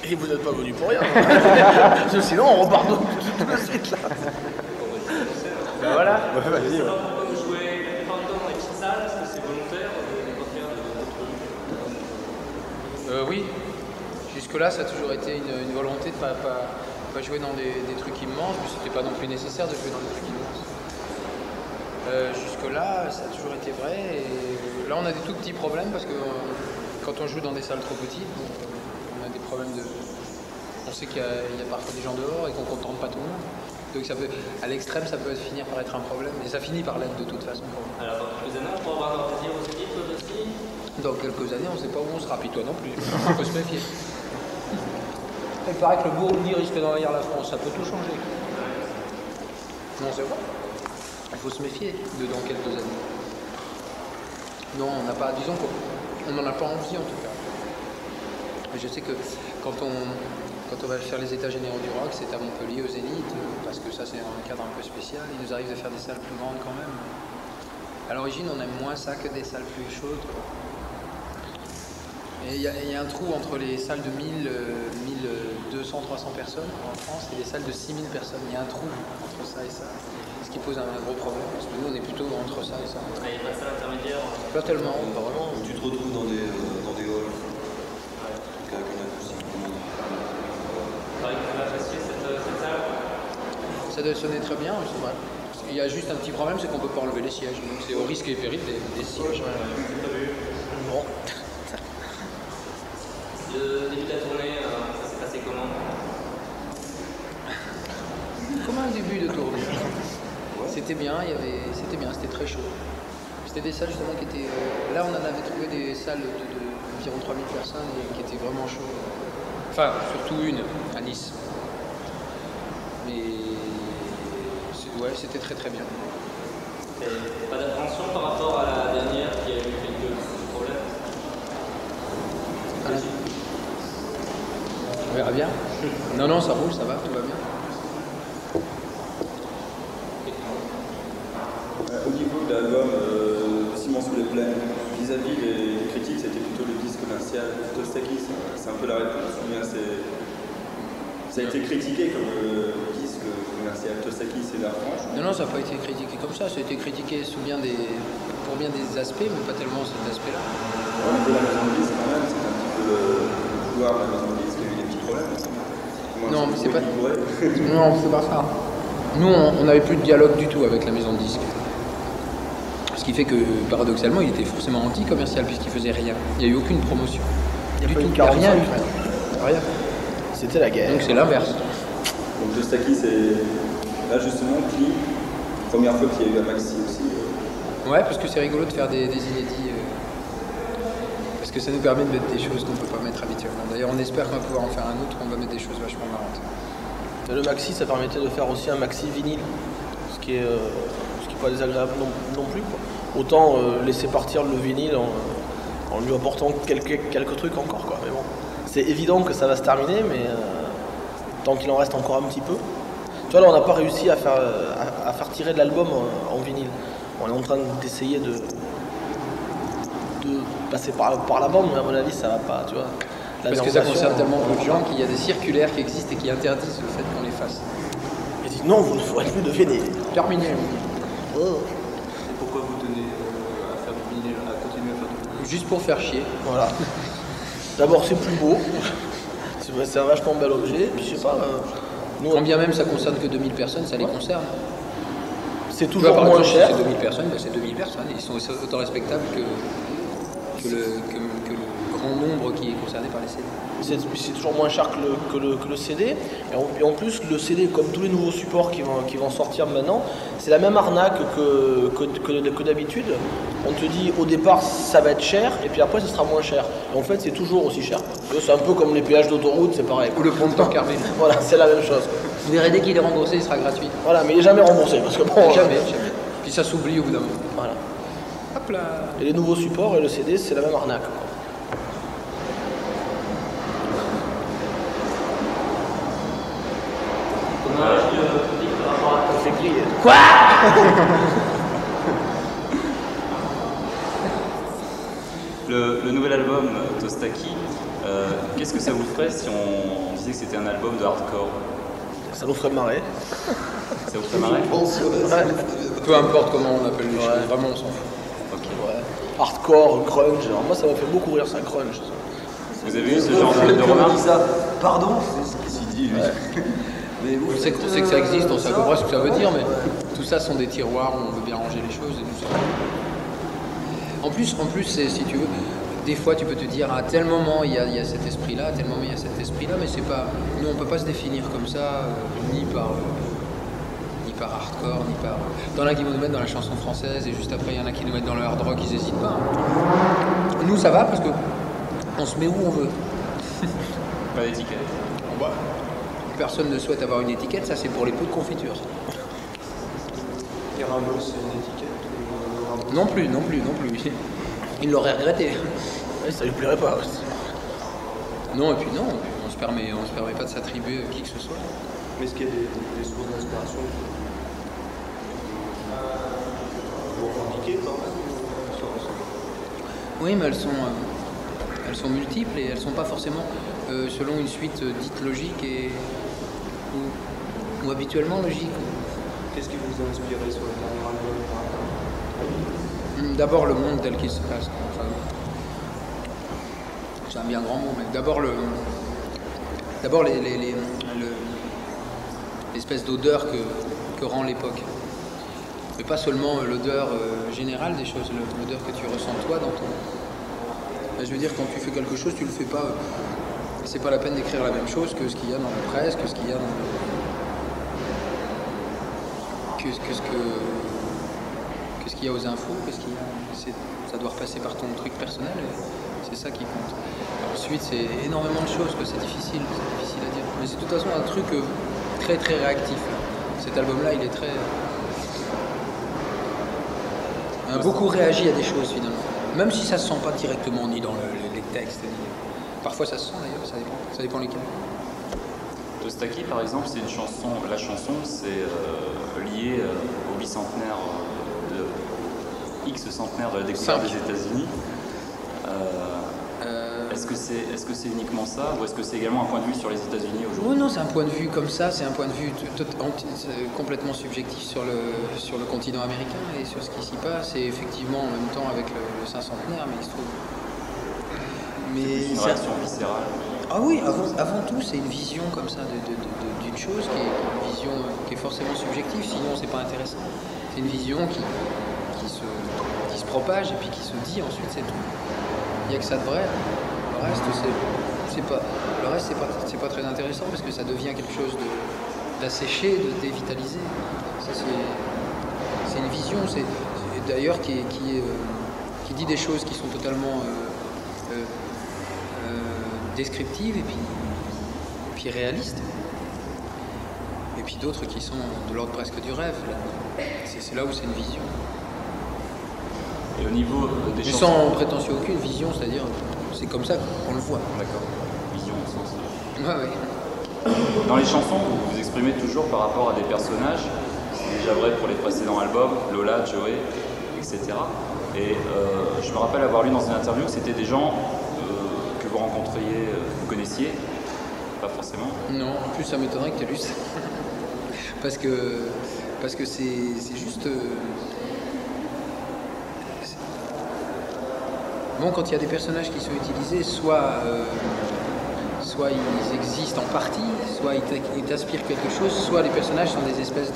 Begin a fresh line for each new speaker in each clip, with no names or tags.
Et vous n'êtes pas venu pour rien. Parce que sinon, on repart tout de suite là.
Ben voilà.
Ouais, vas-y, ouais.
Vous jouez la plupart du temps dans les petites salles, est-ce que c'est volontaire de pas faire d'autres?
Oui. Jusque-là, ça a toujours été une volonté de pas jouer dans des trucs immenses, mais c'était pas non plus nécessaire de jouer dans des trucs immenses. Jusque-là, ça a toujours été vrai. Et là, on a des tout petits problèmes parce que quand on joue dans des salles trop petites, on a des problèmes de. On sait qu'il y a parfois des gens dehors et qu'on ne contente pas tout le monde. Donc ça peut, à l'extrême, ça peut finir par être un problème. Et ça finit par l'être de toute façon.
Alors dans quelques années, on pourra avoir un plaisir aux équipes aussi.
Dans quelques années, on ne sait pas où on sera. Puis toi non plus. On peut se méfier. Il paraît que le Burundi risque d'envahir la France. Ça peut tout changer. Non, c'est vrai. Il faut se méfier dans quelques années. Non, on n'a pas, disons qu'on n'en a pas envie en tout cas. Mais je sais que quand on va faire les états généraux du rock, c'est à Montpellier, aux Zénith, parce que ça c'est un cadre un peu spécial. Il nous arrive de faire des salles plus grandes quand même. À l'origine, on aime moins ça que des salles plus chaudes, quoi. Et il y a un trou entre les salles de 1000, 1200, 300 personnes en France et les salles de 6000 personnes. Il y a un trou entre ça et ça. Ce qui pose un gros problème, parce que nous on est plutôt entre ça et ça.
Il n'y a pas de salle intermédiaire.
Pas tellement.
Pas vraiment. Tu te retrouves dans des halls. Avec une acoustique.
Il paraît que vous avez apprécié cette salle.
Ça doit sonner très bien, c'est vrai. Il y a juste un petit problème, c'est qu'on ne peut pas enlever les sièges. Donc c'est au risque et péril des sièges. Bon.
Le début de la tournée, ça s'est passé comment?
Comme un début de tournée. C'était bien, c'était très chaud. C'était des salles justement qui étaient. Là, on en avait trouvé des salles d'environ 3000 personnes et qui étaient vraiment chaudes. Enfin, surtout une à Nice. Mais ouais, c'était très très bien.
Et pas d'appréhension par rapport à la dernière qui a eu quelques problèmes?
Voilà. On verra bien. Non, ça roule, ça va, tout va bien.
Au niveau de l'album Simon sous les plaines, vis-à-vis des critiques, c'était plutôt le disque commercial. Tostaki, c'est un peu la réponse. Ou bien ça a été critiqué comme disque commercial. Tostaki, c'est la franche.
Non, ça n'a pas été critiqué comme ça. Ça a été critiqué pour bien des aspects, mais pas tellement cet aspect-là.
Au niveau de la maison de disque, quand même, c'est un petit peu le pouvoir de la maison de disque. Il y a eu des petits problèmes.
Non, mais c'est pas. Non, c'est pas ça. Nous, on n'avait plus de dialogue du tout avec la maison de disque. Ce qui fait que, paradoxalement, il était forcément anti-commercial puisqu'il faisait rien. Il n'y a eu aucune promotion.
Il n'y a pas eu de
rien.
Rien. C'était la guerre.
Donc c'est l'inverse.
Donc Tostaki, c'est là justement qui, première fois qu'il y a eu un maxi aussi.
Ouais, parce que c'est rigolo de faire des inédits. Parce que ça nous permet de mettre des choses qu'on ne peut pas mettre habituellement. D'ailleurs, on espère qu'on va pouvoir en faire un autre, on va mettre des choses vachement marrantes.
Et le maxi, ça permettait de faire aussi un maxi vinyle, ce qui est pas désagréable non plus, quoi. Autant laisser partir le vinyle en lui apportant quelques trucs encore, quoi. Mais bon, c'est évident que ça va se terminer, mais tant qu'il en reste encore un petit peu. Tu vois, là, on n'a pas réussi à faire tirer de l'album en vinyle. On est en train d'essayer de passer par la bande, mais à mon avis, ça va pas, tu vois.
Parce que ça concerne tellement peu de gens qu'il y a des circulaires qui existent et qui interdisent le fait qu'on les fasse.
Ils disent non, vous ne ferez plus de vinyle.
Terminé.
Oh.
Et pourquoi vous tenez à faire du vinyle, à continuer à faire du vinyle?
Juste pour faire chier.
Voilà. D'abord, c'est plus beau. C'est un vachement bel objet. Puis je sais pas. Nous,
Quand bien même ça concerne que 2000 personnes, ça les concerne.
c'est
Tu vois,
toujours
par
moins
exemple,
cher.
c'est 2000 personnes, ben, c'est 2000 personnes. Ils sont autant respectables que le grand nombre qui est concerné par les CD.
C'est toujours moins cher que le CD. Et en plus, le CD, comme tous les nouveaux supports qui vont sortir maintenant, c'est la même arnaque que d'habitude. On te dit au départ ça va être cher, et puis après ça sera moins cher. Et en fait, c'est toujours aussi cher. C'est un peu comme les péages d'autoroute, c'est pareil.
Ou le pont de Tancarville.
Voilà, c'est la même chose.
Vous verrez dès qu'il est remboursé, il sera gratuit.
Voilà, mais il n'est jamais remboursé parce que bon.
Jamais. Puis ça s'oublie au bout d'un moment.
Voilà.
Hop là.
Et les nouveaux supports et le CD, c'est la même arnaque, quoi.
Comment réagit le public par rapport à
Ça fait griller.
Quoi?
Le nouvel album Tostaki,
Qu'est-ce que ça vous ferait si on disait que c'était un album de hardcore?
Ça nous ferait marrer.
Ça vous ferait marrer?
Peu importe comment on appelle les
Ouais.
choses, vraiment on s'en fout.
Ok.
Ouais. Hardcore, grunge. Alors moi, ça m'a fait beaucoup rire, ça, grunge.
Vous avez eu ce genre de remarques?
Pardon, c'est ce qu'il dit lui. Mais
On sait que ça existe, on sait à peu près ce que ça veut dire, mais tout ça sont des tiroirs où on veut bien ranger les choses et tout ça. En plus, si tu veux, des fois tu peux te dire à tel moment il y a cet esprit-là, à tel moment il y a cet esprit-là, mais c'est pas. Nous on peut pas se définir comme ça, ni par hardcore, ni par. Dans là qui vont nous mettre dans la chanson française et juste après il y en a qui nous mettent dans le hard rock, ils hésitent pas. Nous ça va parce que on se met où on veut.
Pas d'étiquette.
Personne ne souhaite avoir une étiquette, ça c'est pour les pots de confiture.
Ramos, c'est une étiquette.
Non plus. Il l'aurait regretté.
Ouais, ça lui plairait pas. Ouais.
Non, et puis non, on se permet pas de s'attribuer qui que ce soit.
Mais est-ce qu'il y a des sources d'inspiration pour indiquer quand même?
Oui, mais elles sont multiples et elles sont pas forcément selon une suite dite logique ou habituellement logique.
Qu'est-ce qui vous a inspiré sur le dernier album par rapport?
D'abord le monde tel qu'il se passe. Enfin, c'est un bien grand mot, mais d'abord l'espèce d'odeur que rend l'époque. Mais pas seulement l'odeur générale des choses, l'odeur que tu ressens toi dans ton. Je veux dire, quand tu fais quelque chose, tu le fais pas. C'est pas la peine d'écrire la même chose que ce qu'il y a dans la presse, que ce qu'il y a dans que ce qu'il y a aux infos, ça doit repasser par ton truc personnel, et c'est ça qui compte. Ensuite, c'est énormément de choses que c'est difficile à dire. Mais c'est de toute façon un truc très très réactif. Cet album-là, il est très beaucoup réagi à des choses finalement. Même si ça se sent pas directement ni dans les textes, parfois ça se sent d'ailleurs, ça dépend lesquels.
Tostaki, par exemple, c'est une chanson. La chanson, c'est lié au bicentenaire X centenaire de la découverte des États-Unis. Est-ce que c'est uniquement ça, ou est-ce que c'est également un point de vue sur les États-Unis aujourd'hui?
Oui, non, c'est un point de vue comme ça, c'est un point de vue complètement subjectif sur le continent américain et sur ce qui s'y passe, et effectivement en même temps avec le cinquantenaire, mais il se trouve.
C'est une réaction viscérale.
Ah oui, avant tout, c'est une vision comme ça d'une chose qui est une vision qui est forcément subjective, sinon c'est pas intéressant. C'est une vision qui se propage et puis qui se dit ensuite, c'est tout. Il n'y a que ça de vrai. Le reste, c'est pas très intéressant parce que ça devient quelque chose d'asséché, de dévitalisé. Ça, c'est une vision, c'est d'ailleurs qui dit des choses qui sont totalement descriptives et puis réalistes. Et puis d'autres qui sont de l'ordre presque du rêve. C'est là où c'est une vision.
Et au niveau des chansons...
Sans prétention aucune, vision, c'est-à-dire c'est comme ça qu'on le voit.
D'accord. Vision au sens...
Ouais.
Dans les chansons, vous vous exprimez toujours par rapport à des personnages. C'est déjà vrai pour les précédents albums, Lola, Joey, etc. Et je me rappelle avoir lu dans une interview que c'était des gens que vous rencontriez, vous connaissiez, pas forcément.
Non, en plus ça m'étonnerait que tu aies lu ça. parce que c'est juste... Bon, quand il y a des personnages qui sont utilisés, soit ils existent en partie, soit ils t'inspirent quelque chose, soit les personnages sont des espèces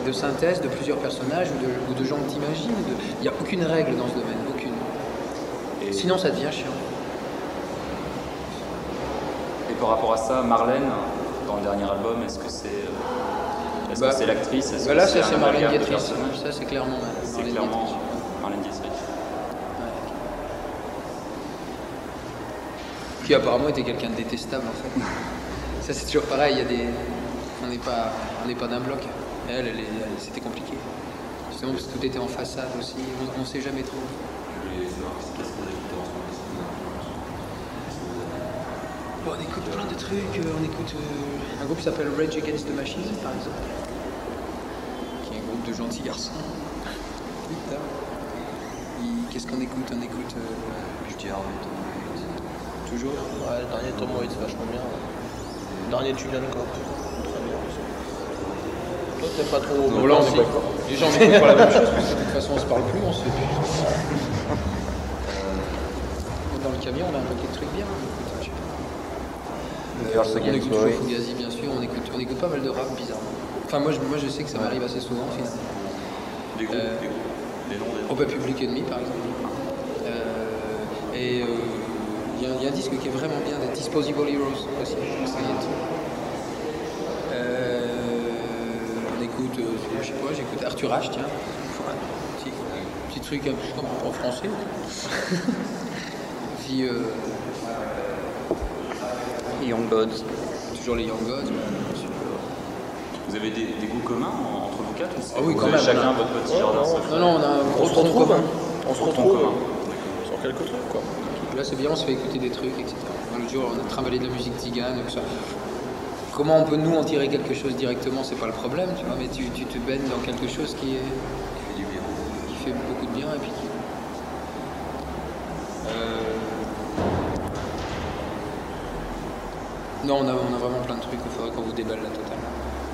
de synthèse de plusieurs personnages ou de gens que tu imagines. Il n'y a aucune règle dans ce domaine, aucune.
Et
sinon ça devient chiant.
Et par rapport à ça, Marlène, dans le dernier album, est-ce que c'est l'actrice?
Là, ça c'est Marlène Dietrich. Ça c'est clairement
Marlène Dietrich.
Qui apparemment était quelqu'un de détestable en fait. Ça c'est toujours pareil, on n'est pas d'un bloc. Elle, c'était compliqué. Justement parce que tout était en façade aussi, on ne sait jamais trop. Bon, on écoute plein de trucs, on écoute un groupe qui s'appelle Rage Against the Machine par exemple, qui est un groupe de gentils garçons. Putain. Qu'est-ce qu'on écoute? On écoute...
Je dis Harvey.
Toujours.
Ouais, le dernier Tom Waits, vachement bien. Le dernier Julian Cobb, très bien aussi. Toi, t'aimes pas trop.
Non, là, on
si.
est pas. Déjà, on écoute pas la même chose, parce que de toute façon, on se parle plus, on se fait plus. Dans le camion, on a un paquet de trucs bien. On écoute, je sais pas. On écoute toujours Fugazi, bien sûr. On écoute pas mal de rap, bizarrement. Enfin, moi, je sais que ça m'arrive assez souvent, finalement.
Des groupes, des noms, des noms.
Au pas Public Enemy, par exemple. Et il y a un disque qui est vraiment bien, des Disposable Heroes aussi. Ça y est. On écoute, je sais pas, j'écoute Arthur H, tiens. Petit truc un peu comme en français. Puis Young Gods. Toujours les Young Gods.
Vous avez des goûts communs entre vous quatre?
Ah oui,
vous
quand
avez
même,
chacun
on a-
votre petit
Ouais,
jardin
non,
secret?
Non, on a un gros
On se
tronc
retrouve,
commun.
On se
Gros tronc
retrouve
commun.
sur quelques trucs, quoi.
Là, c'est bien, on se fait écouter des trucs, etc. L'autre jour, on a travaillé de la musique tzigane, tout ça. Comment on peut nous en tirer quelque chose directement, c'est pas le problème, tu vois, mais tu te baignes dans quelque chose qui
fait du bien.
fait beaucoup de bien et puis qui. Non, on a vraiment plein de trucs, il faudrait qu'on vous déballe la totale.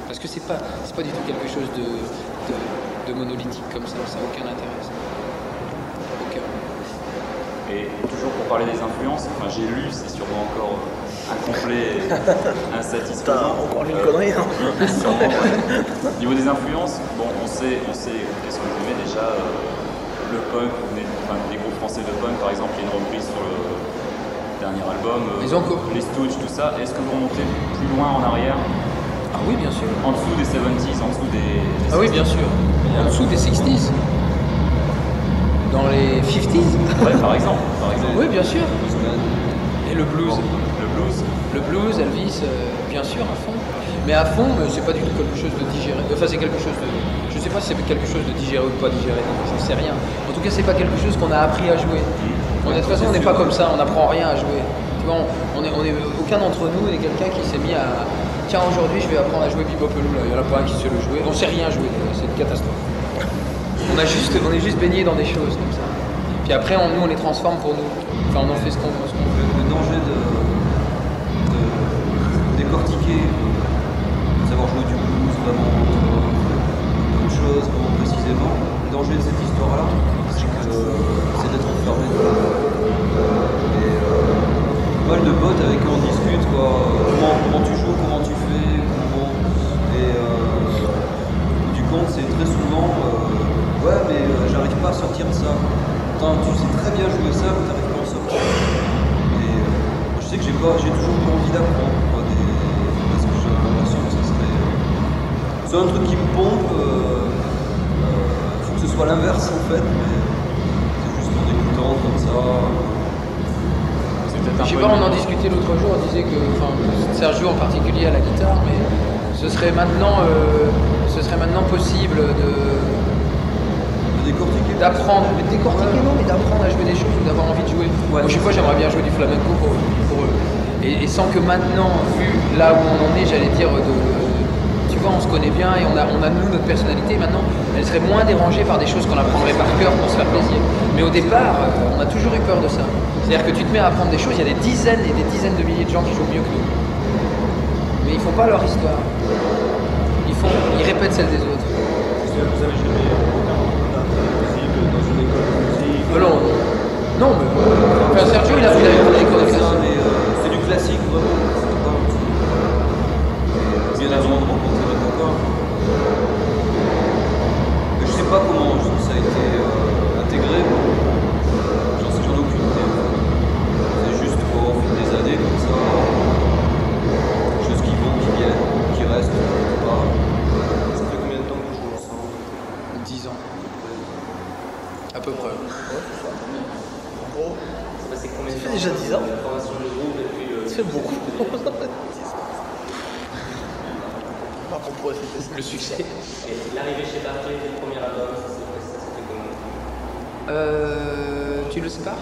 Parce que c'est pas du tout quelque chose de monolithique comme ça n'a aucun intérêt. Ça. Aucun.
Et toujours pour parler des influences, enfin, j'ai lu, c'est sûrement encore incomplet et insatisfaisant.
T'as encore lu une connerie, hein.
Sûrement, ouais. Au niveau des influences, bon, on sait qu'est-ce que vous aimez déjà. Le punk, des groupes français de punk, par exemple, il y a une reprise sur le dernier album, les Stooges, tout ça. Est-ce que vous remontez plus loin en arrière,
Ah oui, bien sûr.
en dessous des 70s, en dessous des
Ah oui, bien sûr. En dessous des 60s. Dans les 50s.
Ouais, par exemple.
Oui, bien sûr. Et le blues.
Le blues.
Le blues, Elvis, bien sûr, à fond. Mais à fond, c'est pas du tout quelque chose de digéré. Enfin, c'est quelque chose de. Je sais pas si c'est quelque chose de digéré ou de pas digéré, je sais rien. En tout cas, c'est pas quelque chose qu'on a appris à jouer. De toute façon, on n'est pas comme ça, on n'apprend rien à jouer. Tu vois, aucun d'entre nous n'est quelqu'un qui s'est mis à. Tiens, aujourd'hui, je vais apprendre à jouer Bebopelou, là. Il y en a pas un qui sait le jouer. On sait rien jouer, c'est une catastrophe. On est juste baigné dans des choses comme ça. Puis après, nous, on les transforme pour nous. Enfin, on en fait ce qu'on veut.
Le danger de décortiquer, savoir jouer du blues, vraiment autre chose, vraiment précisément. Le danger de cette histoire-là, c'est d'être enfermé. Et pas mal de potes avec qui on discute, quoi. Comment tu joues, comment tu fais, et au bout du compte, c'est très souvent ouais, mais j'arrive pas à sortir de ça. Attends, tu sais très bien jouer ça, mais t'arrives pas à en sortir. Et je sais que j'ai toujours pas envie d'apprendre, quoi, parce que j'ai l'impression que ça serait. C'est un truc qui me pompe. Faut que ce soit l'inverse en fait, mais c'est juste en écoutant comme ça.
Je sais pas, on en discutait l'autre jour, on disait que, enfin, Sergio en particulier à la guitare, mais ce serait maintenant possible d'apprendre, mais décortiquer non, mais d'apprendre à jouer des choses ou d'avoir envie de jouer. Moi, je sais pas, j'aimerais bien jouer du flamenco pour eux. Et sans que maintenant, vu là où on en est, j'allais dire, tu vois, on se connaît bien et on a nous notre personnalité. Maintenant, elle serait moins dérangée par des choses qu'on apprendrait par cœur pour se faire plaisir. Mais au départ, on a toujours eu peur de ça. C'est-à-dire que tu te mets à apprendre des choses, il y a des dizaines et des dizaines de milliers de gens qui jouent mieux que nous. Mais ils font pas leur histoire. Ils répètent celle des autres.
Vous avez jamais musique dans une école de musique?
Non, mais. Enfin, Sergio, il a fait des cours de classique.
C'est du classique vraiment. Bien avant de rencontrer votre encore. Je sais pas comment ça a été intégré. J'en ai aucune idée. C'est juste au fil des années comme ça. Des choses qui vont, qui viennent, qui restent, pas. Ça fait combien de temps que vous jouez ensemble?
10 ans. À peu près.
En gros,
C'est combien de
ça fait
temps
déjà 10 ans.
La formation du groupe et puis le.
Ça fait beaucoup. Par contre, pour essayer
Le succès.
Et l'arrivée chez Barclay, le premier album, ça s'est fait comment?
Tu le sépares?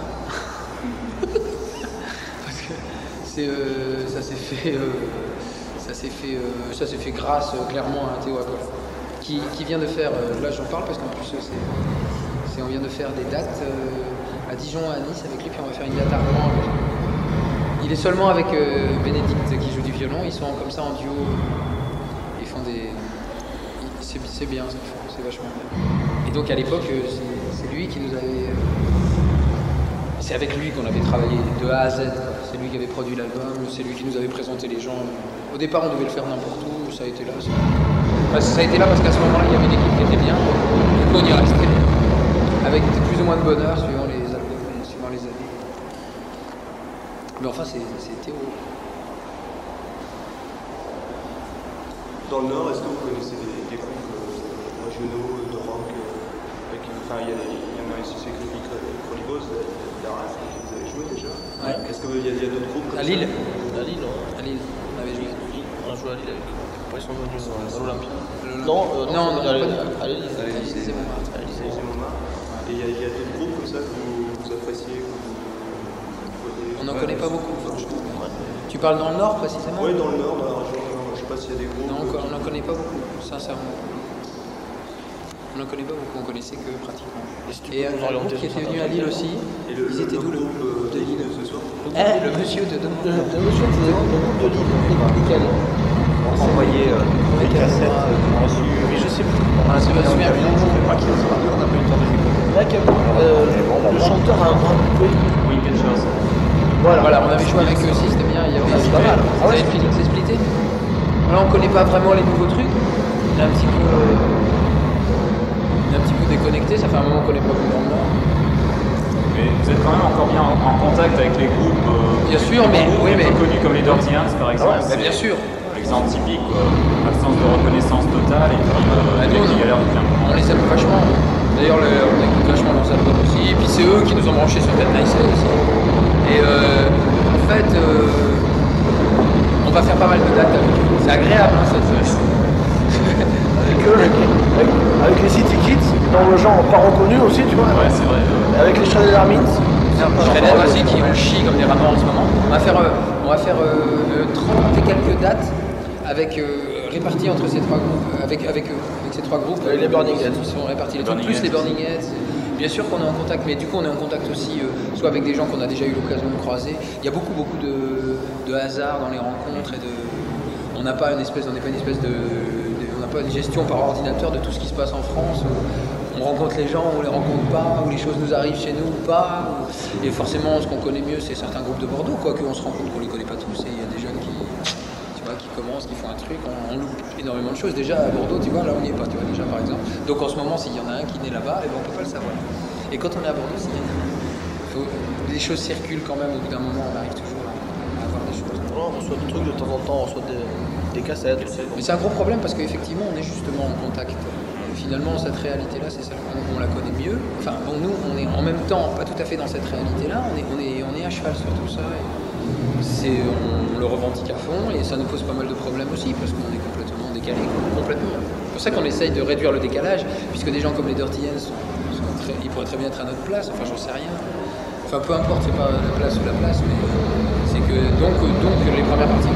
Parce que ça s'est fait grâce clairement à Théo Acol, qui vient de faire, là j'en parle parce qu'en plus on vient de faire des dates à Dijon, à Nice avec lui, puis on va faire une date à Rouen avec lui. Il est seulement avec Bénédicte qui joue du violon, ils sont comme ça en duo. Ils font des. C'est bien, c'est vachement bien. Et donc à l'époque, c'est lui qui nous avait. C'est avec lui qu'on avait travaillé de A à Z. C'est lui qui avait produit l'album, c'est lui qui nous avait présenté les gens. Au départ, on devait le faire n'importe où, ça a été là. Ça a été là parce qu'à ce moment-là, il y avait une équipe qui était bien. Du coup, on y est resté. Avec plus ou moins de bonheur suivant les albums et suivant les années. Mais enfin, c'est Théo.
Dans le Nord, est-ce que vous connaissez des groupes régionaux de rock enfin, il y en a ici, c'est Chrolibos d'Arras, vous avez joué déjà.
Ouais.
Est-ce qu'il y a d'autres groupes comme
À Lille.
À Lille,
À Lille, on avait joué.
on a joué à Lille avec. Après, ils sont venus à l'Olympia.
Non,
non,
pas
à l'Élysée.
À l'Élysée, c'est bon.
ça C'est Montmartre. Et il y a d'autres groupes comme ça que vous appréciez que vous...
On n'en connaît pas beaucoup, franchement. Tu parles dans le Nord précisément?
Oui, dans le Nord, dans la région. Je ne sais pas s'il y a des groupes.
Non, on n'en connaît pas beaucoup, sincèrement. On n'en connaît pas beaucoup, on connaissait que pratiquement. Et un groupe qui était venu à Lille aussi, ils étaient d'où le groupe de Lille
ce soir?
Le monsieur de demain.
Le monsieur de groupe de Lille, lesquels
Envoyé des cassettes reçues, mais je sais plus.
Ah, c'est pas super bien.
Je sais pas qui ce sera, on n'a pas eu le temps de les écouter.
Là, le chanteur a un bras coupé.
Oui, quelque chose.
Voilà, on avait joué avec eux aussi, c'était bien. Il y avait
c'est pas mal.
Ah ouais, c'est splitté. Voilà, on connaît pas vraiment les nouveaux trucs. On est un petit peu déconnecté, ça fait un moment qu'on n'est pas venu dans le Nord.
Mais vous êtes quand même encore bien en contact avec les groupes
Bien sûr, mais oui, mais
connus comme les Dirty Hands par exemple.
bah, bien sûr.
L'exemple typique, absence de reconnaissance totale et puis
nous,
qui galèrent depuis un moment.
On les aime vachement. D'ailleurs, on écoute vachement leurs albums aussi. Et puis c'est eux qui nous ont branchés sur Dead Nice aussi. Et en fait, on va faire pas mal de dates avec eux. C'est agréable, hein, cette phase.
Avec les City Kids, dans le genre pas reconnu aussi, tu vois.
Ouais, c'est vrai.
Avec les Shredded Armins.
Shredded aussi qui ont chie comme des rapports en ce moment. On va faire 30 et quelques dates avec réparties entre ces trois groupes, avec ces trois groupes.
Les Burning Heads.
Ils sont répartis les
Burning
trucs, plus les
Heads.
Burning Heads. Bien sûr qu'on est en contact, mais du coup on est en contact aussi soit avec des gens qu'on a déjà eu l'occasion de croiser. Il y a beaucoup de hasard dans les rencontres et on n'a pas une espèce de gestion par ordinateur de tout ce qui se passe en France. On rencontre les gens, on les rencontre pas, ou les choses nous arrivent chez nous ou pas. Et forcément, ce qu'on connaît mieux, c'est certains groupes de Bordeaux, quoique on se rend compte qu'on les connaît pas tous. Et il y a des jeunes qui commencent, qui font un truc, on loupe énormément de choses. Déjà à Bordeaux, tu vois, là on n'y est pas, tu vois, déjà par exemple. Donc en ce moment, s'il y en a un qui naît là-bas, eh ben, on peut pas le savoir. Et quand on est à Bordeaux, les choses circulent quand même. Au bout d'un moment, on arrive toujours à avoir des choses.
On reçoit des trucs de temps en temps, on reçoit des cassettes.
Mais c'est un gros problème parce qu'effectivement, on est justement en contact. Finalement, cette réalité-là, c'est celle qu'on la connaît mieux. Enfin, bon, nous, on est en même temps pas tout à fait dans cette réalité-là. On est à cheval sur tout ça. Et on le revendique à fond et ça nous pose pas mal de problèmes aussi parce qu'on est complètement décalé. Complètement. C'est pour ça qu'on essaye de réduire le décalage, puisque des gens comme les Dirty Hands, ils pourraient très bien être à notre place. Enfin, j'en sais rien. Enfin, peu importe, c'est pas la place ou la place, mais c'est que donc les premières parties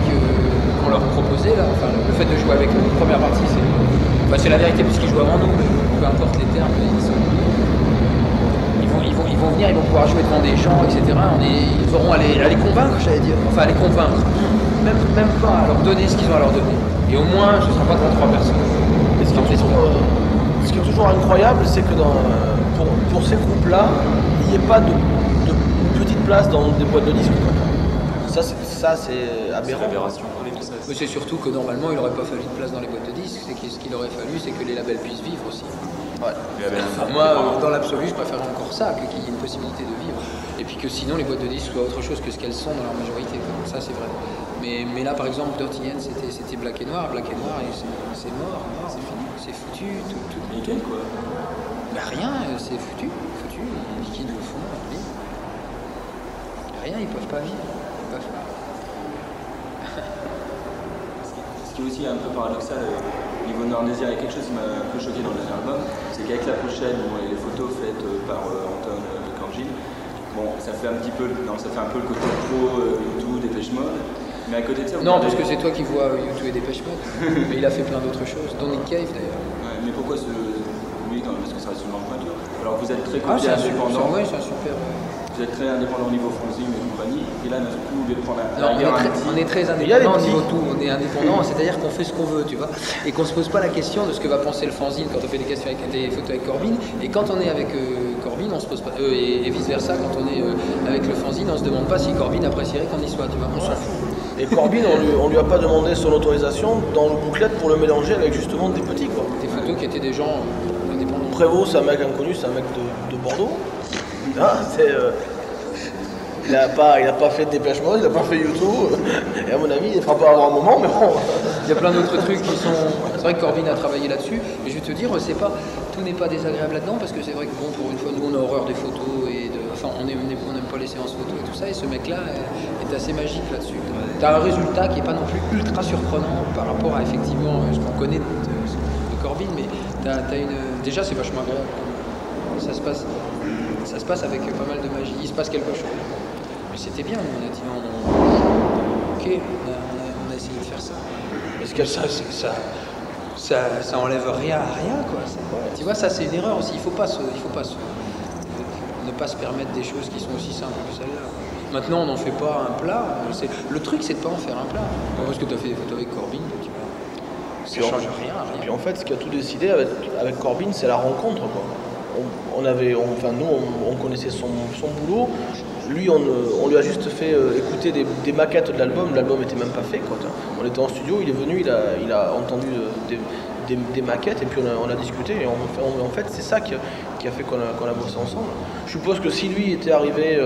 qu'on leur proposait là, enfin le fait de jouer avec eux, première partie, c'est la vérité puisqu'ils jouent avant nous, mais peu importe les termes, ils vont venir, ils vont pouvoir jouer devant des gens, etc. Ils auront à les convaincre, j'allais dire, enfin à les convaincre, même pas à leur donner ce qu'ils ont à leur donner. Et au moins, ce ne sera pas devant 3 personnes.
Et ce qui est toujours incroyable, c'est que pour ces groupes-là, il n'y ait pas de petite place dans des boîtes de disques. Ça, c'est aberrant.
Mais c'est surtout que normalement, il n'aurait pas fallu de place dans les boîtes de disques. Ce qu'il aurait fallu, c'est que les labels puissent vivre aussi.
Ouais.
Enfin, moi, dans l'absolu, je préfère encore ça, qu'il y ait une possibilité de vivre. Et puis que sinon, les boîtes de disques soient autre chose que ce qu'elles sont dans leur majorité. Ça, c'est vrai. Mais là, par exemple, Dirty Hands, c'était Black et Noir. Black et Noir, et c'est mort, c'est fini, c'est foutu. Tout
Nickel, quoi.
Bah rien, c'est foutu. Les liquides le fond, rien, ils peuvent pas vivre.
Ce qui est aussi un peu paradoxal au niveau de Nordnésia, il y a quelque chose qui m'a un peu choqué dans le dernier album, c'est qu'avec la pochette, les photos faites par Anton de Corgil, bon, ça fait un peu le côté pro YouTube, Dépêche Mode, mais à côté de ça...
Non, parce que c'est toi qui vois YouTube et Dépêche Mode, mais il a fait plein d'autres choses, dont Nick Cave d'ailleurs.
Ouais, mais pourquoi oui, quand même, parce que ça reste une langue pointure. Alors vous êtes très
Ah,
côté indépendant.
Oui, c'est un super.
vous êtes très indépendant au niveau fanzine et compagnie, et là, d'un coup, vous voulez prendre
Non, on est très indépendant au niveau tout. On est indépendant, c'est-à-dire qu'on fait ce qu'on veut, tu vois, et qu'on se pose pas la question de ce que va penser le fanzine quand on fait des photos avec Corbin. Et quand on est avec Corbin, on se pose pas, et vice versa, quand on est avec le fanzine, on se demande pas si Corbin apprécierait qu'on y soit, tu vois. On s'en fout.
Et Corbin, on lui a pas demandé son autorisation dans le booklet pour le mélanger avec justement des petits, quoi.
Des photos qui étaient des gens indépendants.
Prévost, c'est un mec inconnu, c'est un mec de Bordeaux. Hein, il n'a pas fait de dépêchement, il n'a pas fait YouTube. Et à mon avis, il ne fera pas avoir un moment, mais bon.
Il y a plein d'autres trucs qui sont... C'est vrai que Corbin a travaillé là-dessus. Et je vais te dire, tout n'est pas désagréable là-dedans, parce que c'est vrai que bon, pour une fois, nous, on a horreur des photos. Enfin, on n'aime pas les séances photos et tout ça. Et ce mec-là est assez magique là-dessus. Tu as un résultat qui n'est pas non plus ultra surprenant par rapport à effectivement ce qu'on connaît de Corbin. Mais déjà, c'est vachement agréable. Ça se passe avec pas mal de magie. Il se passe quelque chose. Mais c'était bien, on a dit, ok, on a essayé de faire ça. Parce que ça enlève rien à rien, quoi. Tu vois, ça c'est une erreur aussi. Il faut pas ne pas se permettre des choses qui sont aussi simples que celle-là. Maintenant, on n'en fait pas un plat. Le truc, c'est de pas en faire un plat. Parce que tu as fait des photos avec Corbin, ça change rien à rien.
Puis en fait, ce qui a tout décidé avec Corbin, c'est la rencontre, quoi. Nous, on connaissait son boulot. Lui, on lui a juste fait écouter des maquettes de l'album. L'album n'était même pas fait, quoi. On était en studio, il est venu, il a entendu des maquettes et puis on a discuté. Et en fait, c'est ça qui a fait qu'on a bossé ensemble. Je suppose que si lui était arrivé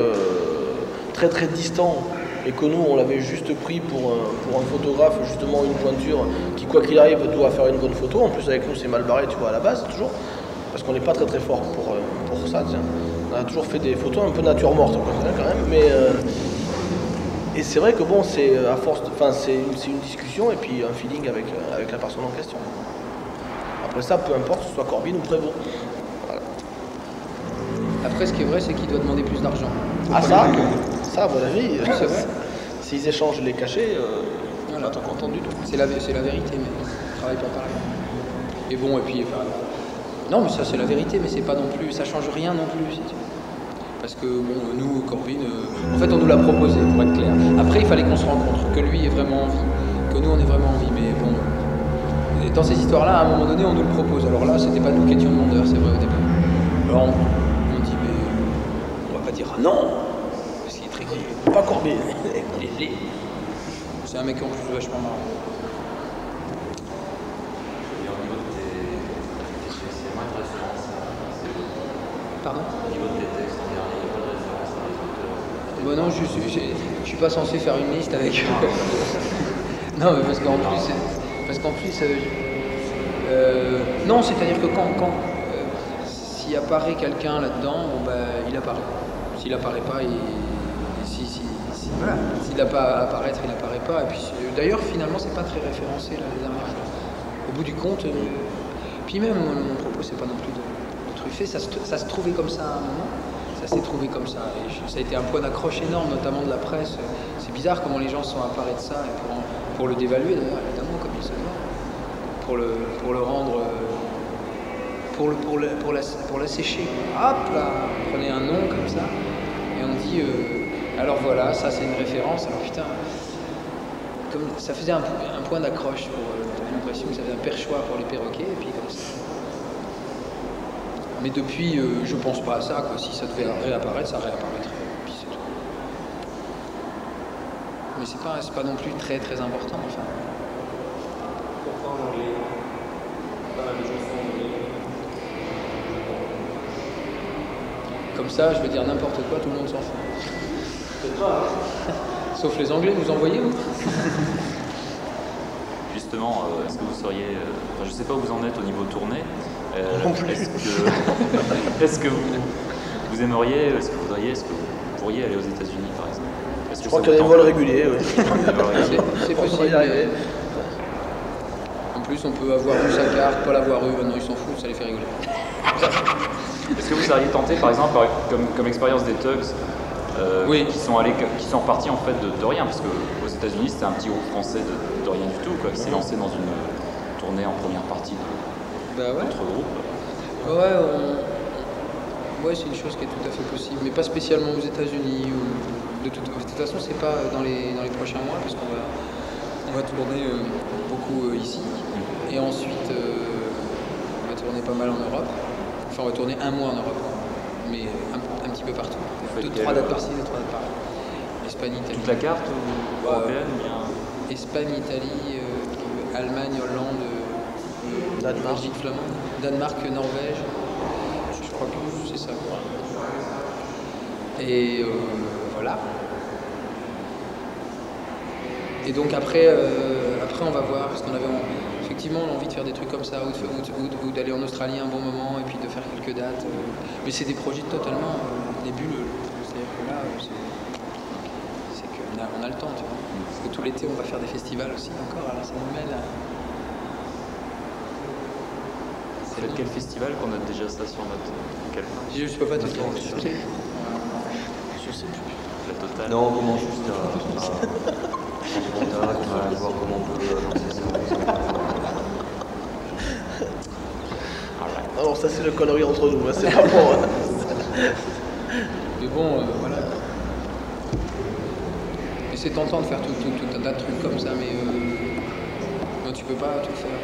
très très distant et que nous, on l'avait juste pris pour un photographe, justement une pointure qui, quoi qu'il arrive, doit faire une bonne photo. En plus, avec nous, c'est mal barré, tu vois, à la base, toujours. Parce qu'on n'est pas très très fort pour ça, tiens. On a toujours fait des photos un peu nature morte, quand même, mais... Et c'est vrai que bon, c'est à force, c'est une discussion et puis un feeling avec la personne en question. Après ça, peu importe, que ce soit Corbin ou Prévost. Voilà.
Après, ce qui est vrai, c'est qu'il doit demander plus d'argent.
Ah ça, à mon avis, c'est vrai. S'ils échangent les cachets, on n'est pas content du tout.
C'est la vérité, mais on travaille pas pareil. Et bon, et puis... non, mais ça c'est la vérité, mais c'est pas non plus, ça change rien non plus, si tu veux. Parce que bon, nous, Corbin, en fait, on nous l'a proposé, pour être clair. Après, il fallait qu'on se rencontre, que lui ait vraiment envie, que nous, on ait vraiment envie. Mais bon, et dans ces histoires-là, à un moment donné, on nous le propose. Alors là, c'était pas nous qui étions demandeurs, c'est vrai au début. Alors on dit, mais on va pas dire non, parce qu'il est très cool.
Pas Corbin.
C'est un mec en plus vachement marrant. Pardon ?
Au niveau de tes textes, il n'y a pas de référence à les auteurs.
Bon, non, je suis pas censé faire une liste avec. Non, mais parce qu'en plus, non, c'est-à-dire que quand s'il apparaît quelqu'un là-dedans, bon, bah, il apparaît. S'il apparaît pas, voilà. S'il n'a pas à apparaître, il n'apparaît pas. Et puis, d'ailleurs, finalement, c'est pas très référencé là, les dernières fois. Au bout du compte, puis même mon propos, c'est pas non plus de truffer. Ça se trouvait comme ça à un moment. Ça s'est trouvé comme ça. Et ça a été un point d'accroche énorme, notamment de la presse. C'est bizarre comment les gens sont emparés de ça, et pour le dévaluer d'ailleurs, évidemment, comme il se doit. Pour le rendre. Pour l'assécher. Hop là, on prenait un nom comme ça, et on dit alors voilà, ça c'est une référence. Alors putain, comme ça faisait un point d'accroche. J'avais l'impression que ça faisait un perchoir pour les perroquets, et puis comme ça. Mais depuis, je pense pas à ça, quoi. Si ça devait réapparaître, ça réapparaîtrait. Puis c'est tout. Mais c'est pas non plus très très important, enfin.
Pourquoi en anglais? Pas mal de chansons en anglais.
Comme ça, je veux dire n'importe quoi, tout le monde s'en fout.
Peut-être pas, hein.
Sauf les Anglais, vous envoyez où?
Justement, est-ce que vous seriez... je ne sais pas où vous en êtes au niveau tournée. Est-ce que vous aimeriez, est-ce que vous voudriez, est-ce que vous pourriez aller aux États-Unis par exemple?
Je crois qu'il y a des vols réguliers, oui.
C'est possible d'y arriver. En plus, on peut avoir eu sa carte, pas l'avoir eu, maintenant ils s'en foutent, ça les fait rigoler.
Est-ce que vous seriez tenté par exemple, comme expérience des Tugs,
oui.
qui sont partis en fait de rien, parce qu'aux États-Unis c'était un petit groupe français de rien du tout, quoi, qui s'est lancé dans une tournée en première partie de votre groupe.
Ouais, Ouais, c'est une chose qui est tout à fait possible, mais pas spécialement aux États-Unis. De toute façon, c'est pas dans les prochains mois, parce qu'on va tourner beaucoup ici. Et ensuite, on va tourner pas mal en Europe. Enfin, on va tourner un mois en Europe, mais un petit peu partout. 3 dates par-ci, 3 dates par-là. Espagne, Italie.
Toute la carte européenne ou bien...
Espagne, Italie, Allemagne, Hollande,
Danemark.
Belgique flamande, Danemark, Norvège. Je crois que c'est ça. Et voilà. Et donc après on va voir, parce qu'on avait effectivement envie de faire des trucs comme ça, ou d'aller en Australie un bon moment, et puis de faire quelques dates. Mais c'est des projets totalement nébuleux. C'est-à-dire que là, c'est qu'on a le temps, tu vois. Parce que tout l'été, on va faire des festivals aussi encore, alors ça nous mêle.
C'est quel festival qu'on a déjà ça sur notre... Quel...
Je peux pas te dire.
Je sais plus.
La totale.
Non, on commence juste à montage, on va voir comment on peut lancer ça.
Alors ça c'est le connerie entre nous, hein, c'est pas pour...
Mais bon, voilà. Et c'est tentant de faire tout un tas de trucs comme ça, mais non, tu peux pas tout faire.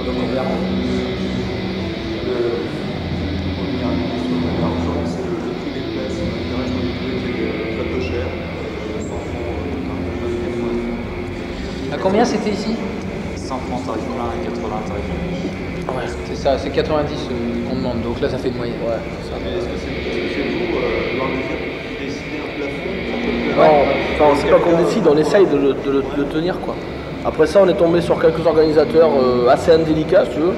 Donc on verra.
Revenir à une question de l'argent, c'est le prix des places. L'intérêt, je me trouvais qu'il était très peu cher. 100 francs,
À combien c'était ici?
100 francs tarif plein et 80 tarif plein.
Ouais, c'est ça, c'est 90 qu'on demande, donc là ça fait une moyenne.
Ouais.
Mais est-ce que c'est chez vous, dans le mesure de décider un plafond?
Non, enfin, c'est pas qu'on décide, on essaye de le tenir quoi. Après ça, on est tombé sur quelques organisateurs assez indélicats, si tu veux,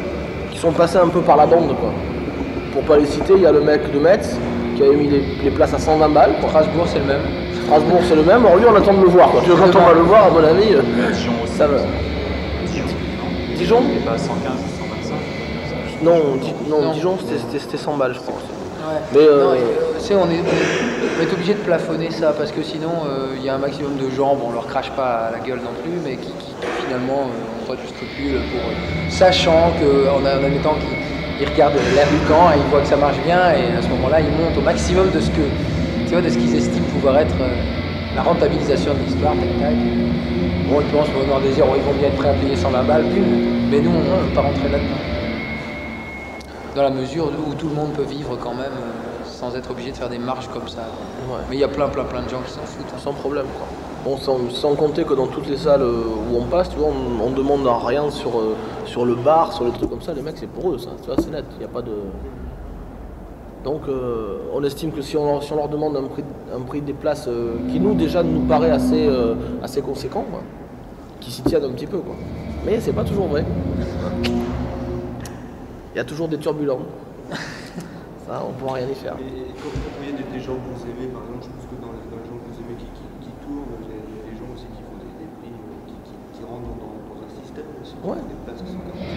qui sont passés un peu par la bande quoi. Pour pas les citer, il y a le mec de Metz qui avait mis les places à 120 balles quoi.
Strasbourg c'est le même.
Strasbourg c'est le même, alors lui on attend de le voir quoi. Tu veux, quand on va le voir, à mon avis,
Dijon aussi.
ça va. Dijon
Il est pas à 115 ou 125.
Non,
Non.
Dijon c'était 100 balles je crois.
Ouais.
Mais
Non, tu sais, on est obligé de plafonner ça parce que sinon il y a un maximum de gens, bon on leur crache pas à la gueule non plus, mais qui finalement ont pas du scrupule pour sachant qu'en admettant qu'ils regardent l'air du camp et ils voient que ça marche bien et à ce moment-là ils montent au maximum de ce que tu vois, de ce qu'ils estiment pouvoir être la rentabilisation de l'histoire, tac tac. Bon ils pensent au Nord Désir, ils vont bien être prêts à payer 120 balles, mais nous on ne peut pas rentrer là-dedans. Dans la mesure où tout le monde peut vivre quand même sans être obligé de faire des marges comme ça.
Ouais.
Mais il y a plein de gens qui s'en foutent. Hein.
Sans problème quoi. Bon, sans compter que dans toutes les salles où on passe, tu vois, on demande rien sur le bar, sur les trucs comme ça, les mecs c'est pour eux ça, tu vois, c'est net, il n'y a pas de... Donc on estime que si on leur demande un prix des places qui nous déjà nous paraît assez conséquent, quoi, qui s'y tiennent un petit peu quoi. Mais c'est pas toujours vrai. Il y a toujours des turbulents. Ça, on ne pourra rien y faire.
Et combien des gens que vous aimez, par exemple, je pense que dans les gens que vous aimez qui tournent, il y a des gens aussi qui font des prix qui rentrent dans un système aussi.
Ouais.
Des places qui sont comme ça.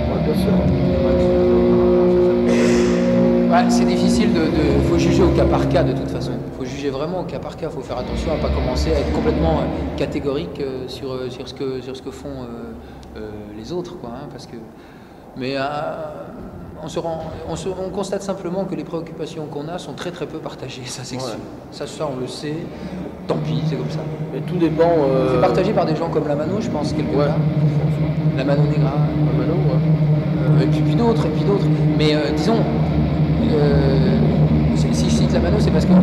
Ouais, bien sûr.
Ouais, c'est difficile de faut juger au cas par cas de toute façon. Il faut juger vraiment au cas par cas. Il faut faire attention à ne pas commencer à être complètement catégorique sur ce que font les autres, quoi. Hein, parce que... Mais on constate simplement que les préoccupations qu'on a sont très très peu partagées, ça c'est sûr. Ça on le sait, tant pis, c'est comme ça.
Mais tout dépend...
C'est partagé par des gens comme la Mano, je pense, quelque part. La Mano Negra.
La Mano, ouais.
Et puis d'autres. Mais disons, si je cite la Mano, c'est parce que eux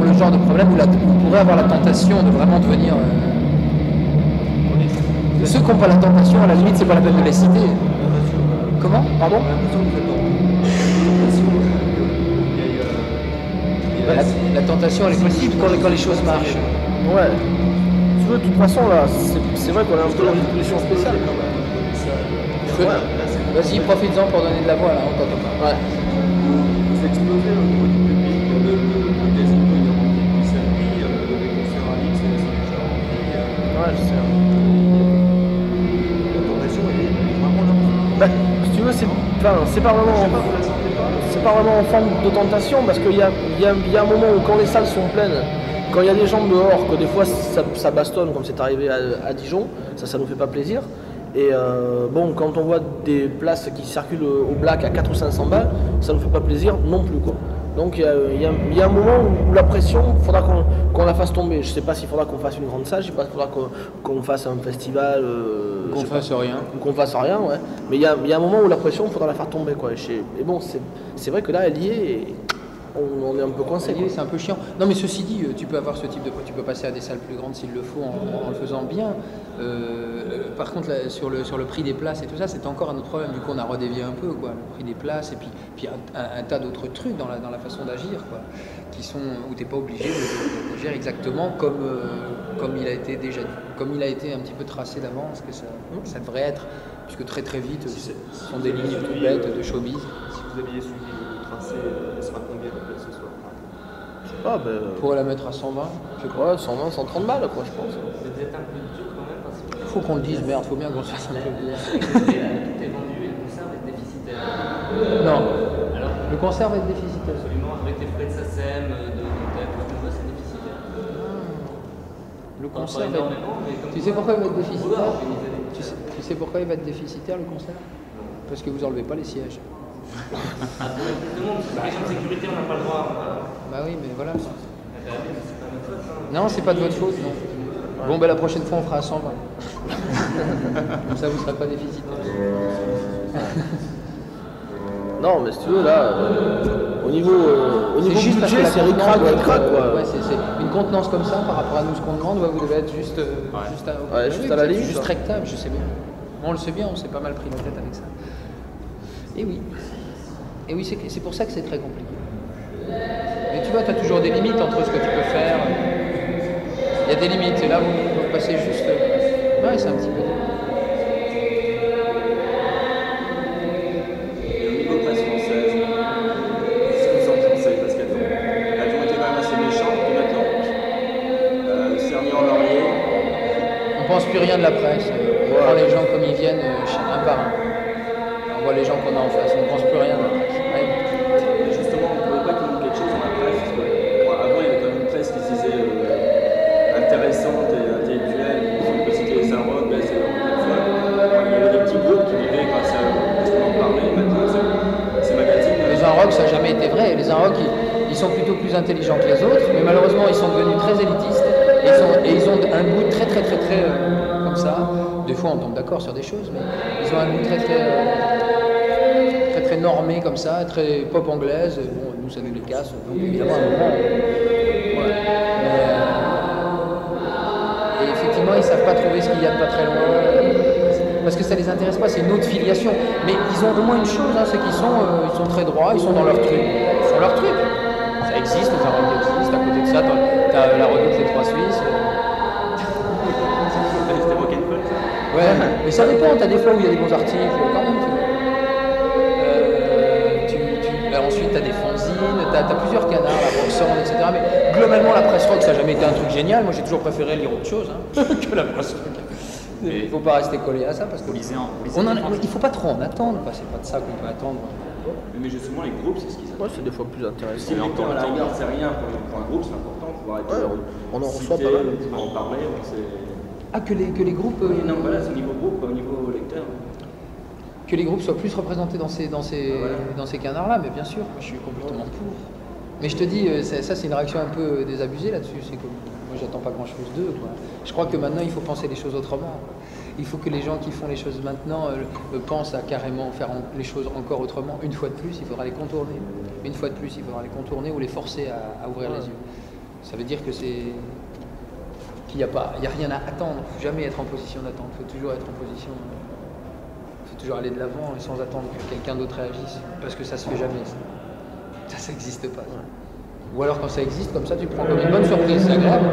ont le genre de problème où on pourrait avoir la tentation de vraiment devenir... Ceux qui n'ont pas la tentation, à la limite, c'est pas la peine de les citer. Comment? Pardon? La tentation, elle est possible quand les choses marchent.
Ouais. Tu veux, de toute façon, là, c'est vrai qu'on est un peu dans une position spéciale quand même.
Vas-y, profites-en pour donner de la voix, là, on t'entend pas.
Ouais.
Vous explosez au niveau du public, le gazebo il est rempli depuis samedi, les concerts à Lille, c'est déjà
Ouais, je sais.
la tentation elle est vraiment là.
Bah, si tu veux, c'est pas vraiment en forme de tentation parce qu'il y a un moment où quand les salles sont pleines, quand il y a des gens dehors, que des fois ça bastonne comme c'est arrivé à Dijon, ça nous fait pas plaisir. Et bon, quand on voit des places qui circulent au black à 400 ou 500 balles, ça ne nous fait pas plaisir non plus, quoi. Donc il y a un moment où la pression, il faudra qu'on la fasse tomber. Je ne sais pas s'il faudra qu'on fasse une grande salle, je ne sais pas s'il faudra qu'on fasse un festival.
Qu'on fasse rien.
Qu'on fasse rien, ouais. Mais il y a un moment où la pression, il faudra la faire tomber, quoi. Et bon, c'est vrai que là, elle y est. Et on est un peu coincé.
C'est un peu chiant. Non, mais ceci dit, tu peux avoir ce type de. Tu peux passer à des salles plus grandes s'il le faut en le faisant bien. Par contre, là, sur le prix des places et tout ça, c'est encore un autre problème. Du coup, on a redévié un peu, quoi. Le prix des places et puis un tas d'autres trucs dans la façon d'agir, quoi, qui sont où t'es pas obligé de gérer exactement comme il a été déjà dit, comme il a été un petit peu tracé d'avance que ça devrait être, puisque très très vite, ce sont des lignes tout bêtes de showbiz.
Si vous aviez suivi le tracé, elle sera combien ce soir?
Je sais pas,
On pourrait la mettre à 120, je crois.
Ouais, 120, 130 balles, quoi, je pense.
C'est peut-être un peu dur quand même parce que.
Faut qu'on le dise, merde, faut bien qu'on se fasse un peu.
Tout est vendu et le concert va être déficitaire.
Non.
Alors,
Le concert va être déficitaire.
absolument, avec les frais de SACEM, de c'est déficitaire.
Le
Pas
concert va être...
énormément, mais comme
Tu sais pourquoi il va être déficitaire?
organiser des-
Tu sais pourquoi il va être déficitaire, le concert? Parce que vous enlevez pas les sièges.
Ah, pour mettre plus de monde, c'est une question de sécurité, on n'a pas le droit.
Bah oui, mais voilà.
Eh ben oui, mais c'est pas notre faute. Hein.
Non, c'est pas de votre faute, non. Bon, ben la prochaine fois, on fera à 120. Comme ça, vous serez pas déficitaire.
Non, mais si tu veux, là, au niveau
juste parce que
budget,
la
c'est
contenance
ric-rac,
doit être-
ric-rac, quoi.
Ouais, c'est une contenance comme ça par rapport à nous, ce qu'on demande, ouais, vous devez être juste, juste à,
Ouais, juste à la limite,
juste
quoi.
rectable, je sais bien. On le sait bien, on s'est pas mal pris la tête avec ça. Et oui. Et oui, c'est pour ça que c'est très compliqué. Mais tu vois, tu as toujours des limites entre ce que tu peux faire. Il y a des limites, et là, vous passez juste. Ouais, c'est un petit peu.
Et au niveau presse française, qu'est-ce que vous en pensez? Parce qu'elles ont été quand même assez méchantes, puis maintenant, Cerny en laurier.
On pense plus rien de la presse. On prend les gens comme ils viennent, un par un. On voit les gens qu'on a en face, on ne pense plus rien de la presse. Ouais.
Et justement, vous ne pouvez pas qu'il manque quelque chose dans la presse, parce que avant, il y avait quand même une presse qui se disait intéressante et intellectuelle. On peut citer les Saint-Roch, il y avait des petits groupes qui vivaient grâce à justement parler. Maintenant, ces magazines.
Les Inrocks, ça n'a jamais été vrai. Les Inrocks, ils sont plutôt plus intelligents que les autres, mais malheureusement, ils sont devenus très élitistes. Et ils ont un goût très comme ça. Des fois, on tombe d'accord sur des choses, mais ils ont un goût très normé comme ça, très pop anglaise. Bon, nous, ça nous les casse. Donc, évidemment, à un moment, voilà. Et effectivement, ils ne savent pas trouver ce qu'il y a de pas très loin. Parce que ça les intéresse pas, c'est une autre filiation. Mais ils ont au moins une chose, hein, c'est qu'ils sont très droits, ils sont dans leur truc. Ils sont leur truc. Ça existe, les Inrocks existent. À côté de ça, t'as la Redoute, les Trois Suisses.
C'était rock'n'roll, ça.
Ouais, mais ça dépend, t'as des fois où il y a des bons articles, quand même, ensuite t'as des fanzines, t'as plusieurs canards, la Roxanne, etc. Mais globalement, la presse rock, ça n'a jamais été un truc génial. Moi, j'ai toujours préféré lire autre chose que la presse rock. Il ne faut pas rester collé à ça parce que il faut pas trop en attendre, quoi. C'est pas de ça qu'on peut attendre.
Mais justement, les groupes, c'est ce qu'ils
Ouais, c'est des fois plus intéressant.
Si le lecteur à la rigueur, c'est rien pour un groupe, c'est important de pouvoir être.
Ouais, on en reçoit
cité,
pas mal.
de pouvoir en parler. Donc
Ah, que les groupes.
non, voilà, c'est au niveau groupe, pas au niveau lecteur.
Que les groupes soient plus représentés dans ces canards-là, mais bien sûr, je suis complètement pour. Mais je te dis, ça c'est une réaction un peu désabusée là-dessus. C'est comme, moi, j'attends pas grand-chose d'eux, quoi. Je crois que maintenant, il faut penser les choses autrement. Il faut que les gens qui font les choses maintenant pensent à carrément faire les choses encore autrement. Une fois de plus, il faudra les contourner. Une fois de plus, il faudra les contourner ou les forcer à ouvrir les yeux. Ça veut dire que qu'il n'y a rien à attendre. Il ne faut jamais être en position d'attente. Il faut toujours être en position. Il faut toujours aller de l'avant et sans attendre que quelqu'un d'autre réagisse. Parce que ça se fait jamais. Ça n'existe pas. Ou alors quand ça existe comme ça, tu le prends comme une bonne surprise. C'est agréable.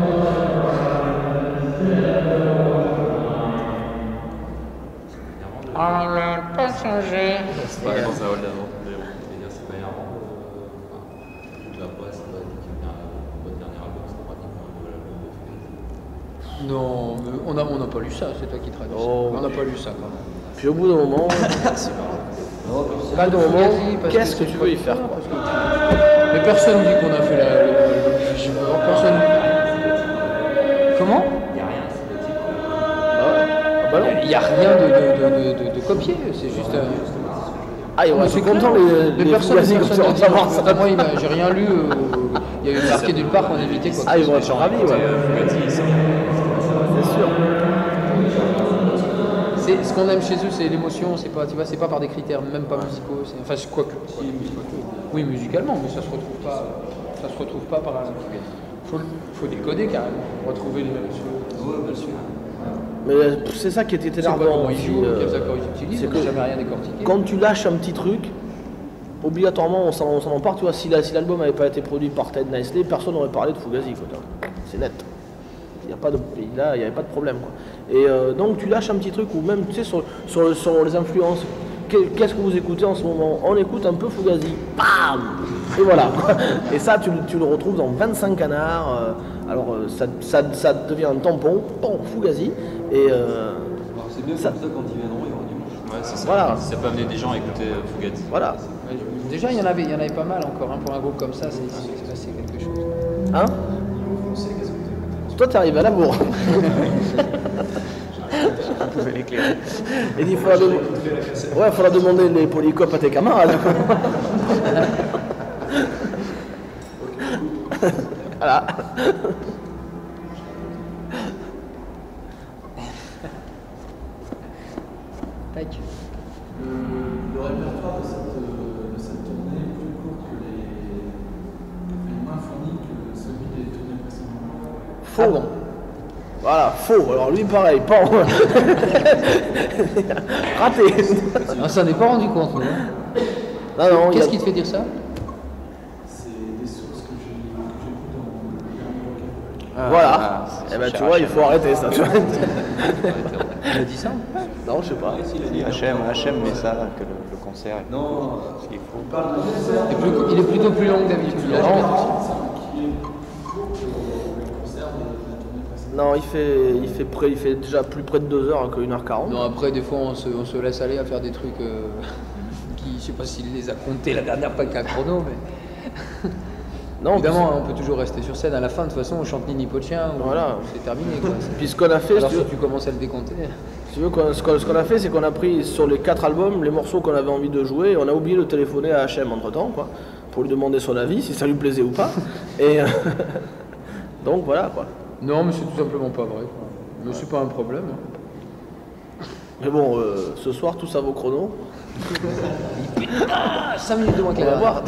On n'a pas changé.
C'est pas énervant. C'est pas énervant. Toute la presse a dit que votre dernier album, c'était pratiquement un nouvel album de tous les
Non, mais on n'a pas lu ça, c'est toi qui traduis ça.
Oh.
On n'a pas lu ça quand même.
Puis au bout d'un moment, qu'est-ce que tu veux y faire, quoi.
Mais personne dit qu'on a fait personne. Comment?
Il n'y a rien, c'est le titre.
Ah ouais. Ah bah non.
Il n'y a rien de copié, c'est juste.
Ah, ils sont contents les
personnes
Fugazi quand ils vont savoir ça.
moi, j'ai rien lu. Il y a eu marqué nulle part qu'on évitait quoi.
Ah, ils vont être ravis, ouais. C'est sûr.
Ce qu'on aime chez eux, c'est l'émotion, c'est pas, tu vois, c'est pas par des critères, même pas musicaux. Enfin, quoi que. Oui, musicalement, mais ça se retrouve pas. Ça se retrouve pas par un. Faut décoder carrément. Retrouver les mêmes choses.
Ouais, bien sûr.
Mais c'est ça qui était énervant.
Comment ils jouent, quels accords ils utilisent,
c'est
on
que
n'a jamais rien décortiqué.
quand tu lâches un petit truc, obligatoirement on s'en empare. Tu vois, si l'album n'avait pas été produit par Ted Nicely, personne n'aurait parlé de Fugazi. C'est net. Il n'y avait pas de problème. Quoi. Et donc tu lâches un petit truc, ou même tu sais, sur les influences, qu'est-ce que vous écoutez en ce moment? On écoute un peu Fugazi. Bam! Et voilà. Et ça, tu le retrouves dans 25 canards. Alors ça devient un tampon, Fugazi. Et
c'est bien ça, comme ça quand ils viendront, il y aura du monde.
Ouais, c'est ça.
Voilà.
Ça peut amener des gens à écouter Fugazi.
Voilà.
Déjà, il y en avait pas mal encore. Hein, pour un groupe comme ça, c'est passé quelque chose.
Hein? Toi, t'es arrivé à l'amour.
Vous pouvez l'éclairer.
Il faudra demander les polycopes à tes camarades. Voilà.
Tac.
Le répertoire de cette tournée est plus court que moins fourni que celui des tournées précédentes.
Faux. Ah bon. Voilà, faux. Alors lui, pareil, pas. Raté.
On s'en est pas rendu compte, non?
Non,
Qu'est-ce qui te fait dire ça?
C'est des sources que j'ai vues dans.
Voilà. Eh ben tu vois, il faut arrêter ça. Tu vois.
Il a dit ça?
Non, je sais pas.
HM met ça, que le concert est
Non,
ce qu'il faut.
Il est plutôt plus long que d'habitude. Il a jamais
Non, il fait déjà plus près de 2 heures que 1h40.
Non, après, des fois, on se laisse aller à faire des trucs qui, je sais pas s'il les a comptés la dernière fois qu'un chrono, mais.
Non,
évidemment, on peut toujours rester sur scène. À la fin, de toute façon, on chante Nini Pochien,
voilà.
C'est terminé. Quoi.
Puis ce qu'on a fait,
alors si tu commences à le décompter.
Si tu veux, ce qu'on a fait, c'est qu'on a pris sur les 4 albums les morceaux qu'on avait envie de jouer, et on a oublié de téléphoner à HM entre temps, quoi, pour lui demander son avis, si ça lui plaisait ou pas. Et donc voilà quoi.
Non, mais c'est tout simplement pas vrai. Quoi. Mais c'est pas un problème.
Mais bon, ce soir, tout ça vaut chrono.
5 minutes de moins qu'il
va voir.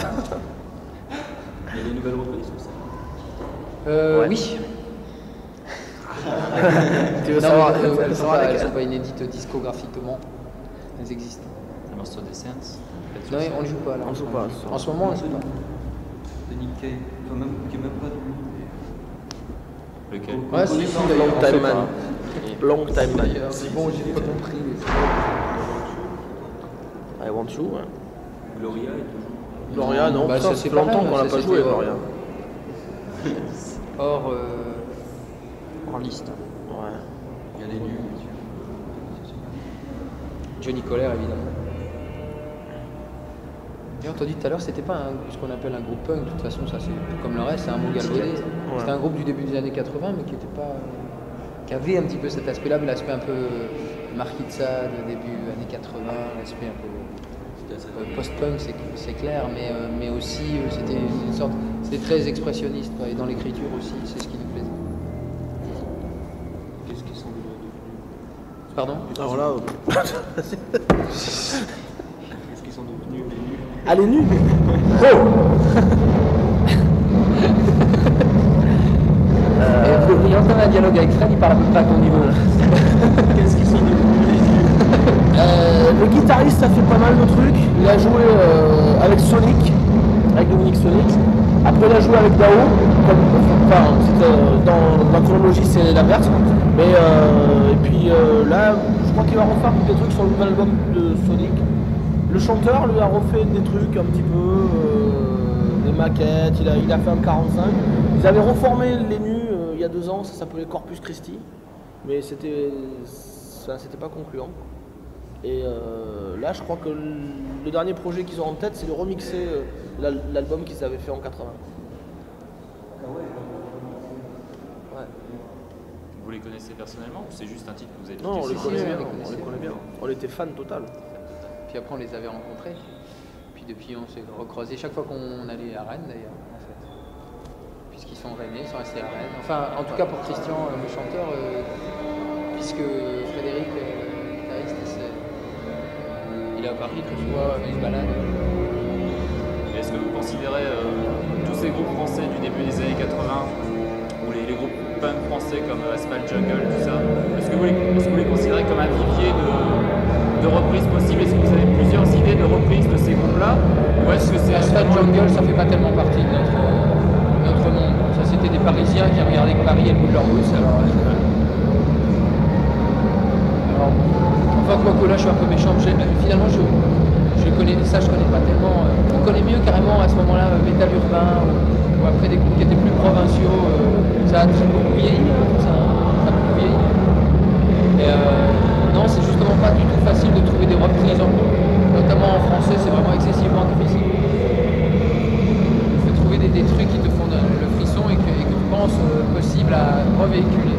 Il y a des nouvelles reprises sur ça.
Ouais.
Oui.
Tu veux
non,
savoir,
elles sont pas inédites discographiquement. Elles existent.
Le morceau des Saints.
Non, on ne joue pas là.
On joue pas.
En ce moment, on ne joue pas.
De Nick Cave, qui est même pas de lui.
Lequel?
Ouais, c'est
Long Time Man. Long Time Man.
C'est bon, j'ai pas compris.
I Want You. Ouais.
Gloria est toujours.
Gloria, non,
bah,
ça fait longtemps qu'on l'a pas joué, Gloria.
Hors
liste.
Ouais.
Il y a les nuls.
Johnny Colère, évidemment. J'ai entendu tout à l'heure, c'était pas ce qu'on appelle un groupe punk, de toute façon, ça c'est comme le reste, c'est un mot galvaudé.
Ouais.
C'était un groupe du début des années 80, mais qui était pas. Qui avait un petit peu cet aspect-là, mais l'aspect un peu Marquis de Sade, début années 80, l'aspect un peu. Post-punk, c'est clair, mais aussi c'était une sorte. C'était très expressionniste, quoi, et dans l'écriture aussi, c'est ce qui nous plaisait.
Qu'est-ce qu'ils sont devenus?
Pardon?
Alors là.
Qu'est-ce qu'ils sont devenus les nuls?
Ah, les nuls. Oh.
Il entend un dialogue avec Fred, il parle à peu près à ton niveau.
Qu'est-ce qu'ils sont devenus les nuls?
Le guitariste a fait pas mal de trucs. Il a joué avec Sonic, avec Dominique Sonic. Après, il a joué avec Dao. Dans la chronologie, c'est l'inverse. Mais et puis là, je crois qu'il va refaire des trucs sur le nouvel album de Sonic. Le chanteur lui a refait des trucs un petit peu, des maquettes. Il a fait un 45. Ils avaient reformé les nus il y a 2 ans. Ça s'appelait Corpus Christi, mais c'était pas concluant. Et là, je crois que le dernier projet qu'ils ont en tête, c'est de remixer l'album qu'ils avaient fait en 80.
Vous voulez les connaissez personnellement ou c'est juste un titre que vous avez
Non, on les
piqué
connaît
si,
bien,
on les
on les
connaissait.
connaît bien. On était fans total.
Puis après, on les avait rencontrés. Puis depuis, on s'est recroisés chaque fois qu'on allait à Rennes, d'ailleurs, en fait. Puisqu'ils sont rennais, ils sont restés à Rennes. Enfin, en tout cas pour Christian, le chanteur, puisque Frédéric, le guitariste, il est à Paris très souvent, il se balade.
Est-ce que vous considérez tous ces groupes français du début des années 80 ou les groupes punk français comme Asphalt Jungle, tout ça, est-ce que vous les considérez comme un vivier de reprises possibles? Est-ce que vous avez plusieurs idées de reprises de ces groupes-là? Ou est-ce que c'est
Asphalt Jungle, ça fait pas tellement partie de notre monde. Ça, c'était des Parisiens qui regardaient que Paris et le bout de leur bouche. Alors, enfin, quoique là, je suis un peu méchant. Finalement, je connais ça, je connais pas tellement. On connaît mieux carrément à ce moment-là Métal Urbain ou après des groupes qui étaient plus provinciaux. Ça a très beaucoup vieilli, tout ça. Ça a beaucoup vieilli. Et non, c'est justement pas du tout facile de trouver des reprises, notamment en français, c'est vraiment excessivement difficile. Il faut trouver des trucs qui te font le frisson et que tu penses possible à revéhiculer.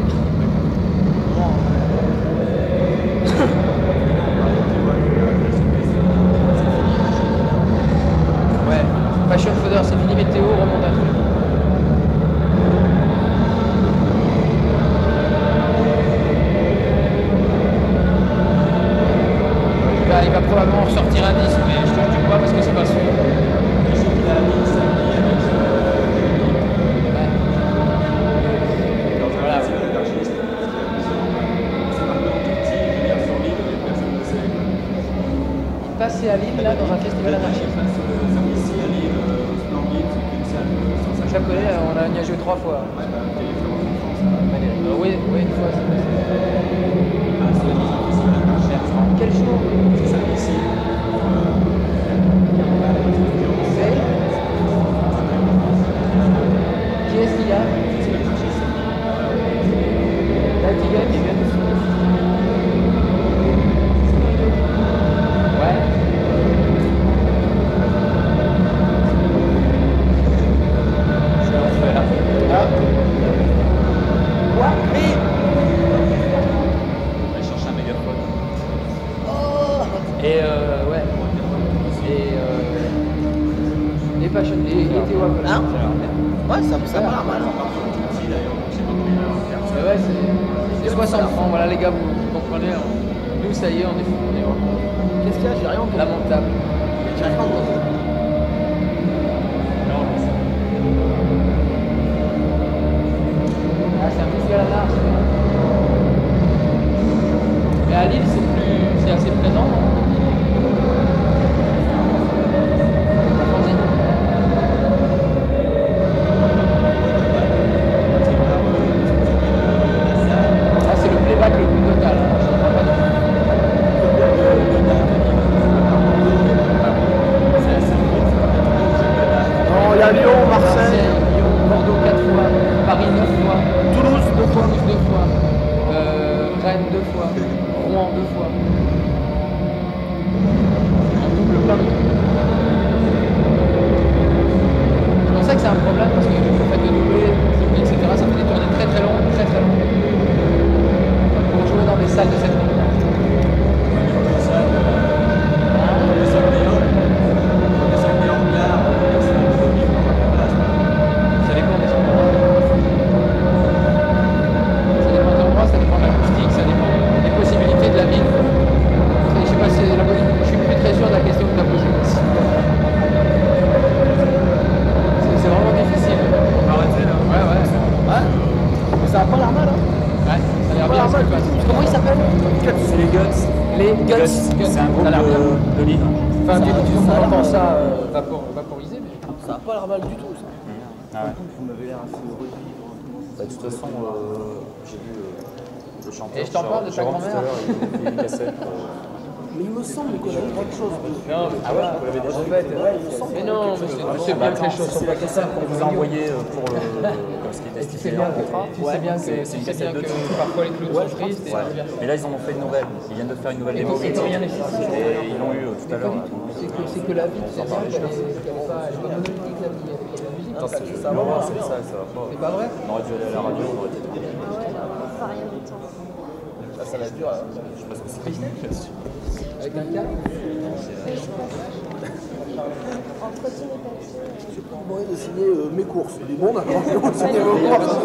Ouais, Fashion Fodder, c'est fini, météo, remonte à tout. Il va probablement ressortir un disque, mais je te dis pas parce que c'est pas sûr. Voilà. Il passait à Lille là dans un festival anarchiste. Je la connais, on y a joué 3 fois. Oui, une fois. Quel jour? Qui est-ce qu'il y a? La Tigane qui vient dessus. Ouais. C'est l'enfer. Ah. Quoi? Mais...
On va chercher un mégaphone.
Et ouais. Et Passion. Et Théo Apple.
Hein? Ouais, ça va mal.
Mais ouais, c'est 60 francs. Voilà les gars, vous comprenez. Nous, ça y est, on est
Qu'est-ce qu'il y a? J'ai rien entendu.
lamentable.
J'ai rien entendu.
Ah, c'est un festival à l'art. Mais à Lille, c'est assez présent. Ah, c'est le playback le plus total. Je comprends pas du tout.
Non, il y a Lyon, Marseille,
Lyon, Bordeaux 4 fois, Paris 9 fois,
Toulouse 2 fois.
Toulouse 2 fois, Rennes 2 fois, Rouen 2 fois. On double plein de trucs. C'est pour ça que c'est un problème parce que le fait de doubler, etc., ça fait des tournées très très longues, très très longues. Pour jouer dans des salles de cette longueur. Ça dépend des endroits. Ça dépend des endroits, ça dépend de l'acoustique, ça dépend des possibilités de la ville. Je sais pas si je suis plus très sûr de la question que tu as posée. C'est vraiment difficile.
On va arrêter là.
Ouais.
Mais ça a pas l'air mal, hein?
Ouais, ça a l'air bien.
Pas l'air mal. Comment il s'appelle?
C'est les Guts.
Les Guts.
C'est un groupe
Ça a l'air bien.
de Lille.
Enfin, du coup,
ça a
on
l'air
entend
mal.
ça vaporiser, mais...
Ça a pas l'air mal du tout, ça.
Ah ouais.
Vous m'avez l'air assez revivre.
Bah, de toute façon, j'ai vu le chanteur.
Et je t'en parle de ta
Jérôme,
grand-mère.
tout à l'heure, il a fait une cassette.
Mais il me semble qu'on a eu autre chose.
Non, mais ah ouais, en fait, mais non, mais c'est bien que les choses sont pas comme ça.
On vous a envoyé pour le. Comme ce qui était
Tu sais
stipulé
bien
en contrat.
que, tu sais bien que,
C'est une
tu sais bien
cassette de
que parfois les clowns sont tristes. Et
Mais là, ils en ont fait une nouvelle. Ils viennent de faire une nouvelle
Et
démo.
donc, c'est rien nécessaire.
Et ils l'ont eu tout à l'heure.
C'est que la vie, tu sais bien qu'elle est pas monolithique, la vie. Il y a de la musique.
Ça va, c'est ça va pas.
C'est pas vrai?
On aurait dû aller à la radio, on aurait été.
Ah ouais, là, on va rien
ça va être dur.
Avec un câble.
Entretien et papier.
J'ai pas envie de signer mes courses. Il est bon, d'accord. Signer vos courses.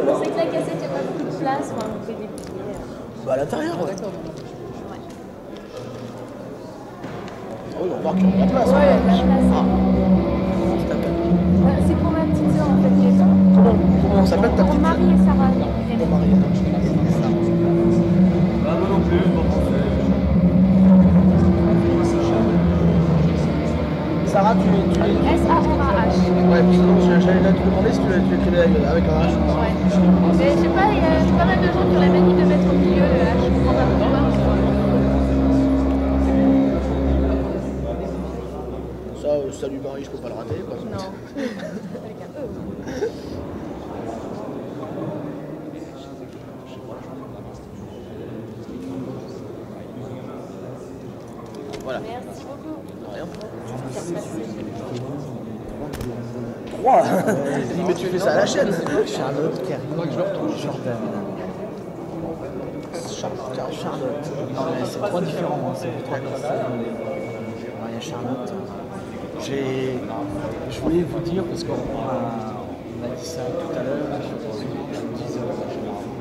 On sait que la cassette, il n'y a pas beaucoup de place. Enfin, on fait des billets.
Bah, à l'intérieur, ouais.
D'accord.
Ah oui, on remarque qu'il y a de la place.
Ouais, il y a de la place.
Comment ça t'appelle
C'est pour ma petite sœur, en fait, qui est là.
Comment s'appelle ta
Pour
petite
Marie et Sarah.
Pour Marie.
Bah, moi non plus, bon,
Sarah, tu
S-A-R-A-H.
Ouais, j'allais te demander si tu l'écrivais avec un H.
Ouais. Mais je sais pas, il y a pas mal de gens qui ont la manie de mettre au milieu le H. Je comprends pas pourquoi.
Ça, salut Marie, je peux pas le rater. Quoi.
Non. Avec un E.
Voilà.
Merci beaucoup.
Rien.
Trois.
3 mais tu fais ça à la chaîne.
Charlotte, Karine, Jordan. Charlotte. Non, mais c'est 3 différents, hein, c'est 3 personnes. Il y a Charlotte. Je voulais vous dire, parce qu'on m'a dit ça tout à l'heure, je vous disais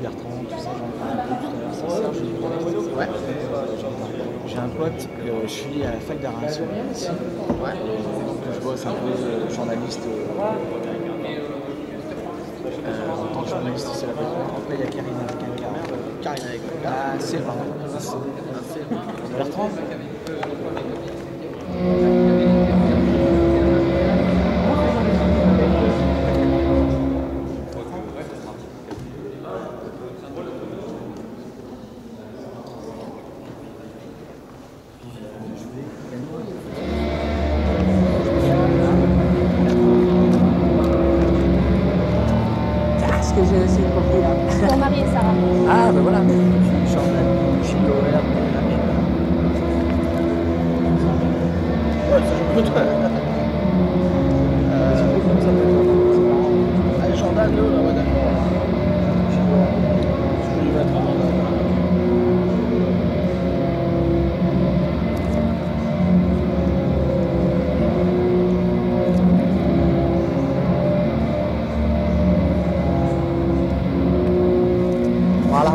Bertrand, tout ça, j'en parle un peu tout à l'heure, c'est ça, ouais. J'ai un pote, je suis à la fac d'Arras ici, ouais. Donc je bosse un peu journaliste, en tant que journaliste ici à la fac. Après il y a Karine avec un K.
Karine avec un K.
Ah, c'est pardon. Bertrand.
Pour Marie et Sarah.
Ah, ben voilà. Jordan, Chico,
Ouais, ça joue plus toi. Allez, Jordan, là, ouais, d'accord. Je vais lui mettre un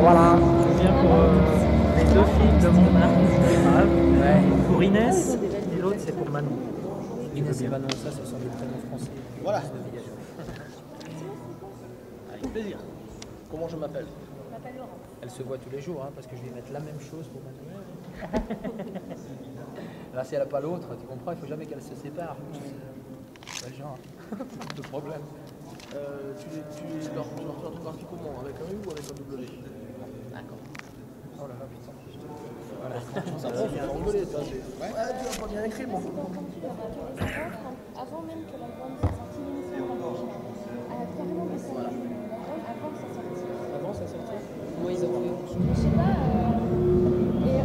Voilà.
c'est bien pour les deux filles de mon âge, c'est grave. Ouais. Pour Inès, et l'autre c'est pour Manon.
Inès et Manon, ça, ce sont des prénoms français.
Voilà. Avec plaisir. Comment je m'appelle?
Je m'appelle Laurent.
Elle se voit tous les jours, hein, parce que je vais mettre la même chose pour Manon. Là, si elle n'a pas l'autre, tu comprends, il ne faut jamais qu'elle se sépare. C'est le genre de problème.
Tu leur fais un truc graphique comment? Avec un U ou avec un W? D'accord.
Oh là là, putain.
Voilà. Ça prend, il faut engueuler, tu vois. Ouais, tu vas pas bien écrit, mon fou.
Avant même que l'album soit sorti, l'émission elle a carrément passé avant que ça sorte.
Avant sa sortie? Comment ils ont fait?
Je sais pas. Et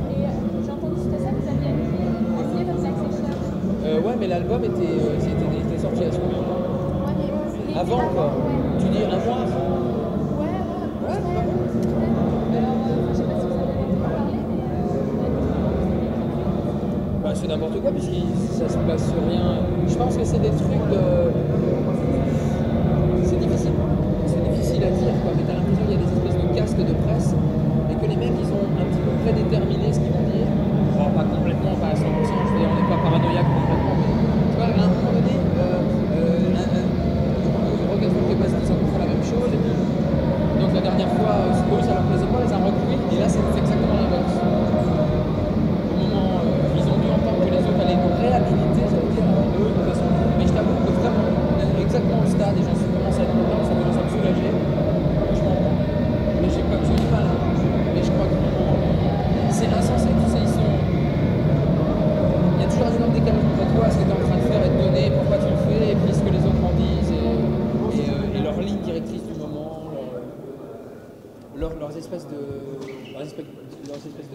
j'ai entendu suite à ça que vous aviez essayé comme ça avec ses
Ouais, mais l'album était sorti à ce moment-là.
Ouais, mais
Avant, quoi.
Ouais.
Tu dis un mois avant?
Ouais. Alors, je sais pas si vous en avez entendu parler, mais.
Bah, c'est n'importe quoi, puisque ça se passe sur rien. Je pense que c'est des trucs de. C'est difficile à dire, quoi. Mais t'as l'impression qu'il y a des espèces de casques de presse et que les mecs, ils ont un petit peu prédéterminé ce qu'ils vont dire. Bon, pas complètement, pas à 100%, je veux dire, on n'est pas paranoïaque complètement, mais tu vois, à un moment donné, Rock'n'Roll qui est passé, ils ont fait la même chose. Et puis, donc la dernière fois, eux, ça leur plaisait pas, les a repris, et là, c'est exactement l'inverse. Au moment, ils ont dû entendre que les autres allaient nous réhabiliter, ça veut dire, eux, de toute façon. Mais je t'avoue que vraiment, exactement au stade, et j'en suis commencé à être content, ça commence à me soulager. Franchement, mais j'ai pas du mal, hein. Mais je crois que c'est insensé, tu sais, ils sont. Il y a toujours un énorme décalage entre toi, ce que tu es en train de faire et de donner, pourquoi tu le fais, et puis ce que les autres en disent, et leur ligne directrice du moment, leurs espèces de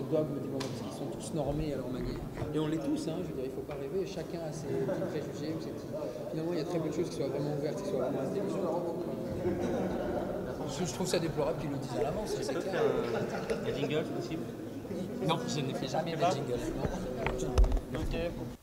dogmes du moment, parce qu'ils sont tous normés à leur manière. Et on l'est tous, hein, je veux dire, il ne faut pas rêver, chacun a ses petits préjugés. Finalement, il y a très peu de choses qui soient vraiment ouvertes, qui soient vraiment intelligentes. Je trouve ça déplorable qu'ils le disent à l'avance, c'est clair.
Un jingle possible?
Non, je ne fais jamais de jingle. Non.
Ok.